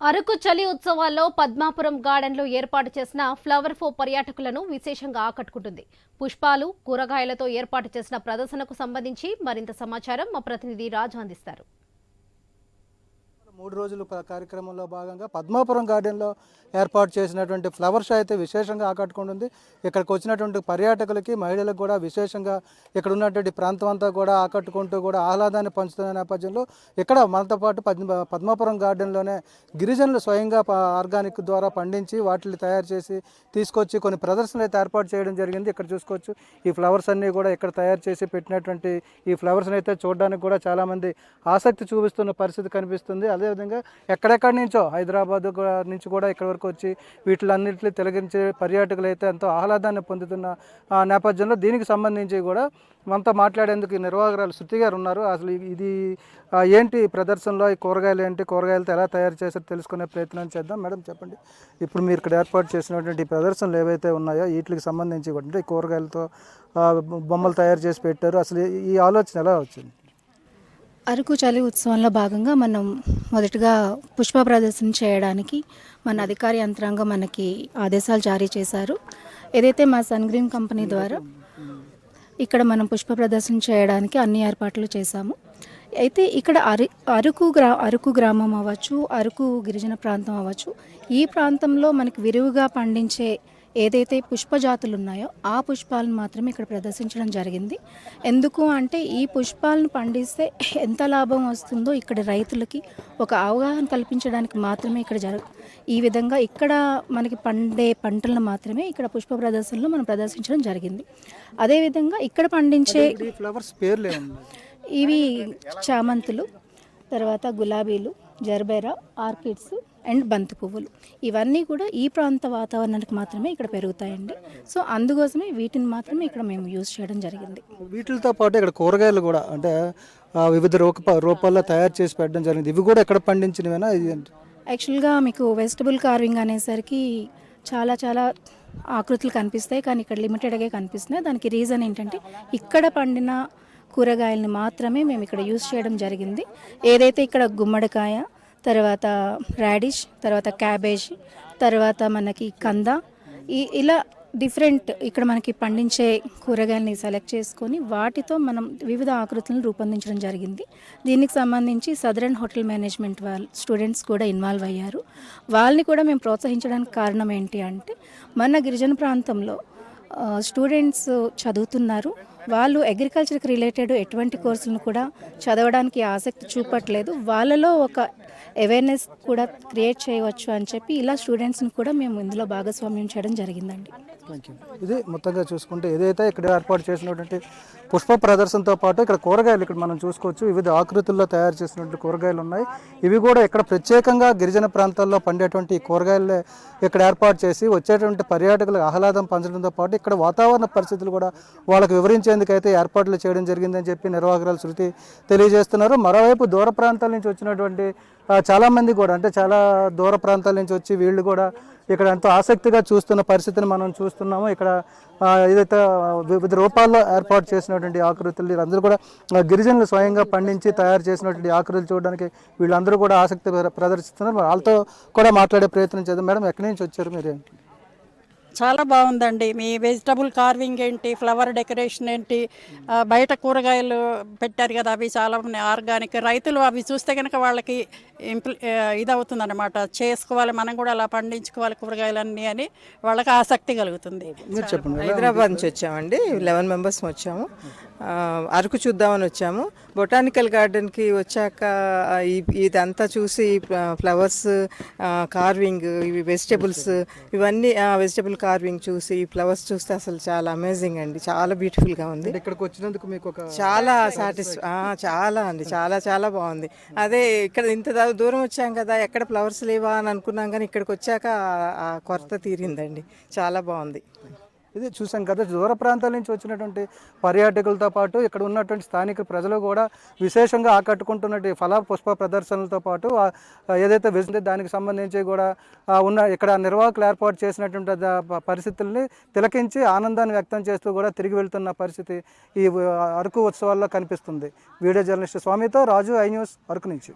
అరకు చలి ఉత్సవాల్లో పద్మాపురం గార్డెన్లో ఏర్పాటు చేసిన ఫ్లవర్ షో పర్యాటకులను విశేషంగా ఆకట్టుకుంటుంది. పుష్పాలు, కూరగాయలతో ఏర్పాటు చేసిన ప్రదర్శనకు సంబంధించి మరింత సమాచారం మా ప్రతినిధి రాజు అందిస్తారు. 3 రోజుల కార్యక్రమంలో భాగంగా పద్మాపురం గార్డెన్లో ఏర్పాటు చేసినటువంటి ఫ్లవర్ షో అయితే విశేషంగా ఆకట్టుకుంటుంది. ఇక్కడికి వచ్చినటువంటి పర్యాటకులకి, మహిళలకు కూడా విశేషంగా ఇక్కడ ఉన్నటువంటి ప్రాంతం అంతా కూడా ఆకట్టుకుంటూ కూడా ఆహ్లాదాన్ని పంచుతున్న నేపథ్యంలో ఇక్కడ మనతో పాటు పద్మాపురం గార్డెన్లోనే గిరిజనులు స్వయంగా ఆర్గానిక్ ద్వారా పండించి వాటిని తయారు చేసి తీసుకొచ్చి కొన్ని ప్రదర్శనలు అయితే ఏర్పాటు చేయడం జరిగింది. ఇక్కడ చూసుకోవచ్చు, ఈ ఫ్లవర్స్ అన్నీ కూడా ఇక్కడ తయారు చేసి పెట్టినటువంటి ఈ ఫ్లవర్స్ని అయితే చూడడానికి కూడా చాలామంది ఆసక్తి చూపిస్తున్న పరిస్థితి కనిపిస్తుంది. అదేవిధంగా ఎక్కడెక్కడి నుంచో హైదరాబాద్ నుంచి కూడా ఇక్కడ వరకు వచ్చి వీటిలన్నింటినీ తిలగించే పర్యాటకులు అయితే ఎంతో ఆహ్లాదాన్ని పొందుతున్న నేపథ్యంలో దీనికి సంబంధించి కూడా మనతో మాట్లాడేందుకు నిర్వాహకురాలు శృతి గారు ఉన్నారు. అసలు ఇది ఏంటి ప్రదర్శనలో, ఈ కూరగాయలు ఏంటి, కూరగాయలతో ఎలా తయారు చేశారో తెలుసుకునే ప్రయత్నం చేద్దాం. మేడం చెప్పండి, ఇప్పుడు మీరు ఇక్కడ ఏర్పాటు చేసినటువంటి ప్రదర్శనలు ఏవైతే ఉన్నాయో వీటికి సంబంధించి కూడా ఈ కూరగాయలతో బొమ్మలు తయారు చేసి పెట్టారు. అసలు ఈ ఆలోచన ఎలా వచ్చింది? అరకు చలి ఉత్సవంలో భాగంగా మనం మొదటగా పుష్ప ప్రదర్శన చేయడానికి మన అధికార యంత్రాంగం మనకి ఆదేశాలు జారీ చేశారు. ఏదైతే మా సన్గ్రీన్ కంపెనీ ద్వారా ఇక్కడ మనం పుష్ప ప్రదర్శన చేయడానికి అన్ని ఏర్పాట్లు చేశాము. అయితే ఇక్కడ అరకు గ్రామం అవ్వచ్చు, అరకు గిరిజన ప్రాంతం అవ్వచ్చు, ఈ ప్రాంతంలో మనకి విరివిగా పండించే ఏదైతే పుష్ప జాతులు ఉన్నాయో ఆ పుష్పాలను మాత్రమే ఇక్కడ ప్రదర్శించడం జరిగింది. ఎందుకు అంటే ఈ పుష్పాలను పండిస్తే ఎంత లాభం వస్తుందో ఇక్కడ రైతులకి ఒక అవగాహన కల్పించడానికి మాత్రమే ఇక్కడ ఈ విధంగా ఇక్కడ మనకి పండే పంటలను మాత్రమే ఇక్కడ పుష్ప ప్రదర్శనలో మనం ప్రదర్శించడం జరిగింది. అదేవిధంగా ఇక్కడ పండించే ఫ్లవర్స్ పేర్లు ఇవి చామంతులు, తర్వాత గులాబీలు, జర్బేరా, ఆర్కిడ్స్ అండ్ బంతి పువ్వులు, ఇవన్నీ కూడా ఈ ప్రాంత వాతావరణానికి మాత్రమే ఇక్కడ పెరుగుతాయండి. సో అందుకోసమే వీటిని మాత్రమే ఇక్కడ మేము యూజ్ చేయడం జరిగింది. వీటితో పాటు ఇక్కడ కూరగాయలు కూడా అంటే వివిధ రూపాల్లో తయారు చేసి పెట్టడం జరిగింది. ఇవి కూడా ఎక్కడ పండించినవేనా? యాక్చువల్గా మీకు వెజిటబుల్ కార్వింగ్ అనేసరికి చాలా చాలా ఆకృతులు కనిపిస్తాయి, కానీ ఇక్కడ లిమిటెడ్గా కనిపిస్తున్నాయి. దానికి రీజన్ ఏంటంటే ఇక్కడ పండిన కూరగాయలని మాత్రమే మేము ఇక్కడ యూజ్ చేయడం జరిగింది. ఏదైతే ఇక్కడ గుమ్మడికాయ, తర్వాత రాడిష్, తర్వాత క్యాబేజ్, తర్వాత మనకి కంద, ఇలా డిఫరెంట్ ఇక్కడ మనకి పండించే కూరగాయలని సెలెక్ట్ చేసుకొని వాటితో మనం వివిధ ఆకృతులను రూపొందించడం జరిగింది. దీనికి సంబంధించి సదరన్ హోటల్ మేనేజ్మెంట్ స్టూడెంట్స్ కూడా ఇన్వాల్వ్ అయ్యారు. వాళ్ళని కూడా మేము ప్రోత్సహించడానికి కారణం ఏంటి అంటే మన గిరిజన ప్రాంతంలో స్టూడెంట్స్ చదువుతున్నారు, వాళ్ళు అగ్రికల్చర్కి రిలేటెడ్ ఎటువంటి కోర్సులను కూడా చదవడానికి ఆసక్తి చూపట్లేదు, వాళ్ళలో ఒక అవేర్నెస్ కూడా క్రియేట్ చేయవచ్చు అని చెప్పి ఇలా స్టూడెంట్స్ని కూడా మేము ఇందులో భాగస్వామ్యం చేయడం జరిగిందండి. ఇది మొత్తంగా చూసుకుంటే ఏదైతే ఇక్కడ ఏర్పాటు చేసినటువంటి పుష్ప ప్రదర్శనతో పాటు ఇక్కడ కూరగాయలు ఇక్కడ మనం చూసుకోవచ్చు, వివిధ ఆకృతుల్లో తయారు చేసినటువంటి కూరగాయలు ఉన్నాయి. ఇవి కూడా ఇక్కడ ప్రత్యేకంగా గిరిజన ప్రాంతాల్లో పండేటువంటి ఈ కూరగాయలే ఇక్కడ ఏర్పాటు చేసి వచ్చేటువంటి పర్యాటకులకు ఆహ్లాదం పంచడంతో పాటు ఇక్కడ వాతావరణ పరిస్థితులు కూడా వాళ్ళకు వివరించేందుకైతే ఏర్పాట్లు చేయడం జరిగిందని చెప్పి నిర్వాహకురాలు శృతి తెలియజేస్తున్నారు. మరోవైపు దూర ప్రాంతాల నుంచి వచ్చినటువంటి చాలామంది కూడా అంటే చాలా దూర ప్రాంతాల నుంచి వచ్చి వీళ్ళు కూడా ఇక్కడ ఎంతో ఆసక్తిగా చూస్తున్న పరిస్థితిని మనం చూస్తున్నాము. ఇక్కడ ఏదైతే వివిధ రూపాల్లో ఏర్పాటు చేసినటువంటి ఆకృతులు వీళ్ళందరూ కూడా గిరిజనులు స్వయంగా పండించి తయారు చేసినటువంటి ఆకృతులు చూడడానికి వీళ్ళందరూ కూడా ఆసక్తి ప్రదర్శిస్తున్నారు. వాళ్ళతో కూడా మాట్లాడే ప్రయత్నం చేద్దాం. మేడం, ఎక్కడి నుంచి వచ్చారు మీరు? చాలా బాగుందండి. మీ వెజిటబుల్ కార్వింగ్ ఏంటి, ఫ్లవర్ డెకరేషన్ ఏంటి, బయట కూరగాయలు పెట్టారు కదా, అవి చాలా ఆర్గానిక్. రైతులు అవి చూస్తే కనుక వాళ్ళకి ఇదవుతుంది అనమాట, చేసుకోవాలి మనం కూడా అలా పండించుకోవాలి కూరగాయలన్నీ అని వాళ్ళకి ఆసక్తి కలుగుతుంది. మీరు చెప్పండి. హైదరాబాద్ నుంచి వచ్చామండి, 11 మెంబర్స్ వచ్చాము. అరకు చూద్దామని వచ్చాము. బొటానికల్ గార్డెన్కి వచ్చాక ఇదంతా చూసి ఫ్లవర్స్ కార్వింగ్, ఇవి వెజిటబుల్స్, ఇవన్నీ వెజిటబుల్ కార్వింగ్ చూసి ఫ్లవర్స్ చూస్తే అసలు చాలా అమేజింగ్ అండి, చాలా బ్యూటిఫుల్గా ఉంది. ఇక్కడికి వచ్చినందుకు మీకు చాలా చాలా అండి, చాలా చాలా బాగుంది. అదే ఇక్కడ ఇంత దూరం వచ్చాం కదా, ఎక్కడ ఫ్లవర్స్ లేవా అని అనుకున్నాం, కానీ ఇక్కడికి వచ్చాక ఆ కొరత తీరిందండి, చాలా బాగుంది. ఇది చూసాం కదా, దూర ప్రాంతాల నుంచి వచ్చినటువంటి పర్యాటకులతో పాటు ఇక్కడ ఉన్నటువంటి స్థానిక ప్రజలు కూడా విశేషంగా ఆకట్టుకుంటున్నటువంటి ఫల పుష్ప ప్రదర్శనలతో పాటు ఏదైతే వెళ్తుందో దానికి సంబంధించి కూడా ఉన్న ఇక్కడ నిర్వాహకులు ఏర్పాటు చేసినటువంటి పరిస్థితుల్ని తిలకించి ఆనందాన్ని వ్యక్తం చేస్తూ కూడా తిరిగి వెళ్తున్న పరిస్థితి ఈ అరకు ఉత్సవాల్లో కనిపిస్తుంది. వీడియో జర్నలిస్ట్ స్వామితో రాజు, ఐ న్యూస్, అరకు నుంచి.